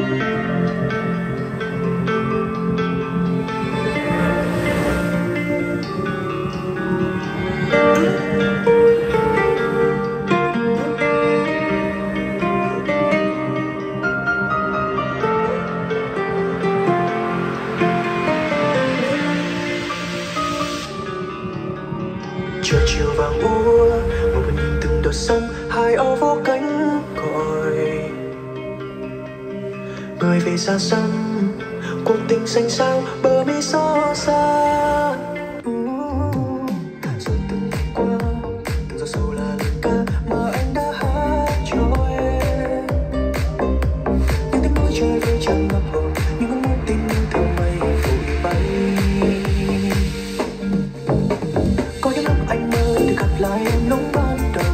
Trời chiều vàng úa, một mình nhìn từng đợt sông, hai âu vô cánh còi. Người về xa xăm, cuộc tình xanh sao, bờ mi xót xa. Rồi từng ngày qua, từng giọt sầu là lời ca mà anh đã hát cho em. Những tiếng nói chơi với chẳng ngập hồn, những ước muốn tin như theo mây vội bay. Có những lúc anh mơ được gặp lại em lúc ban đầu,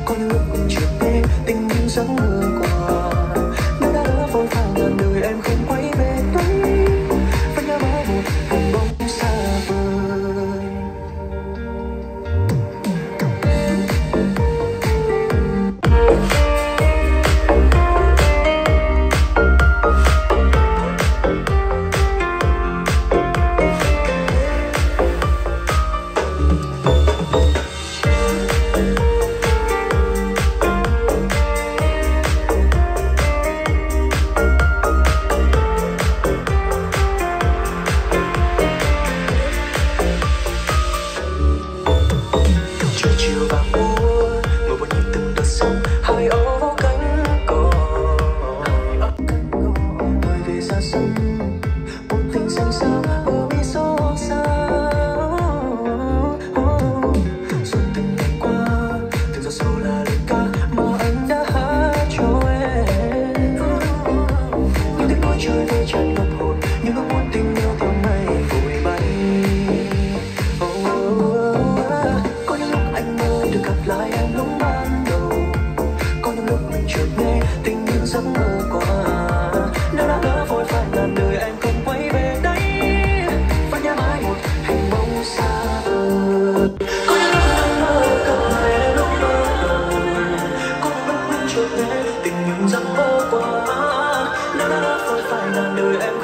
có những lúc cũng chưa nghe tình những giấc mơ qua. Nếu đã lỡ vội vàng ngàn đời em không quay về đấy, vẫn nhớ mãi một hình bóng xa vời. Tình những giấc mơ qua, nếu đã vội phải ngàn đời em